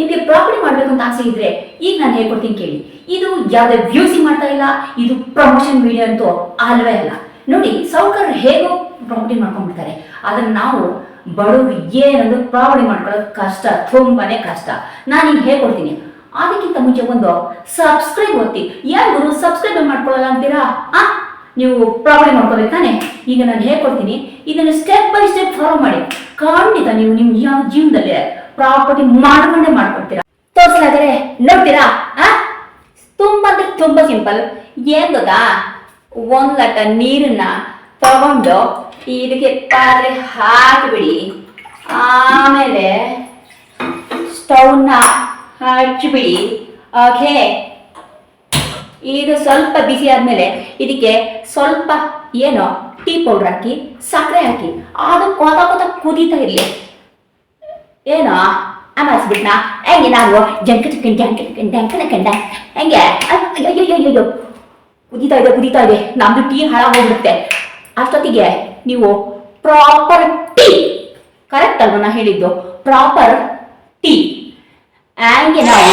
ನಿಮಗೆ ಪ್ರಾಪರ್ಟಿ ಮಾಡಬೇಕು ಅಂತ ಆಸೆ ಇದ್ರೆ ಈಗ ನಾನು ಹೇಳ್ಕೊಡ್ತೀನಿ ಕೇಳಿ. ಇದು ಯಾವುದೇ ವ್ಯೂಸಿಂಗ್ ಮಾಡ್ತಾ ಇಲ್ಲ, ಇದು ಪ್ರಮೋಷನ್ ವಿಡಿಯೋ ಅಂತೂ ಅಲ್ವೇ ಅಲ್ಲ. ನೋಡಿ, ಸಾಹುಕಾರರು ಹೇಗೋ ಪ್ರಾಪರ್ಟಿ ಮಾಡ್ಕೊಂಡ್ಬಿಡ್ತಾರೆ, ಅದನ್ನ ನಾವು ಬಡವರು ಏನಂದ್ರೆ ಪ್ರಾಪರ್ಟಿ ಮಾಡ್ಕೊಳ್ಳೋದು ಕಷ್ಟ, ತುಂಬಾನೇ ಕಷ್ಟ. ನಾನು ಈಗ ಹೇಳ್ಕೊಡ್ತೀನಿ. ಅದಕ್ಕಿಂತ ಮುಂಚೆ ಒಂದು ಸಬ್ಸ್ಕ್ರೈಬ್ ಒತ್ತಿ. ಯಾರು ಸಬ್ಸ್ಕ್ರೈಬ್ ಮಾಡ್ಕೊಳ್ಳಲ್ಲ ಅಂತೀರಾ? ನೀವು ಪ್ರಾಪರ್ಟಿ ಮಾಡ್ಕೋಬೇಕು ತಾನೆ? ಈಗ ನಾನು ಹೇಳ್ಕೊಡ್ತೀನಿ, ಇದನ್ನು ಸ್ಟೆಪ್ ಬೈ ಸ್ಟೆಪ್ ಫಾಲೋ ಮಾಡಿ. ಖಂಡಿತ ನೀವು ನಿಮ್ಮ ಯಾವ ಜೀವನದಲ್ಲಿ ಪ್ರಾಪರ್ಟಿ ಮಾಡ್ಕೊಡ್ತೀರಾ. ತೋರಿಸಲಾದರೆ ನೋಡ್ತೀರಾ? ತುಂಬಾ ಅಂದ್ರೆ ತುಂಬಾ ಸಿಂಪಲ್. ಏನ್ ಗೊತ್ತಾ, 1 ಲೀಟರ್ ನೀರನ್ನ ತಗೊಂಡು ಇದಕ್ಕೆ ಪಾತ್ರೆ ಹಾಕಿಬಿಡಿ. ಆಮೇಲೆ ಸ್ಟವ್ನ ಹಚ್ಚಿಬಿಡಿ. ಓಕೆ, ಇದು ಸ್ವಲ್ಪ ಬಿಸಿ ಆದ್ಮೇಲೆ ಇದಕ್ಕೆ ಸ್ವಲ್ಪ ಏನೋ ಟೀ ಪೌಡರ್ ಹಾಕಿ, ಸಕ್ಕರೆ ಹಾಕಿ, ಅದು ಕೊತ ಕುದೀತಾ ಇರಲಿ. ಏನೋ ಅಮಾಸ್ಬಿಟ್ನ ಹೆಂಗೆ ನಾವು ಜಂಕ ಕಂಡ ಹೆಂಗೆ ಅಯ್ಯೋ ಕುದೀತಾ ಇದೆ, ನಮ್ದು ಟೀ ಹಾಳಾಗೋಗ್ಬಿಡುತ್ತೆ. ಅಷ್ಟೊತ್ತಿಗೆ ನೀವು ಪ್ರಾಪರ್ ಟೀ, ಕರೆಕ್ಟ್ ಅಲ್ವ ನಾ ಹೇಳಿದ್ದು? ಪ್ರಾಪರ್ ಟೀ ಹಂಗೆ ನಾವು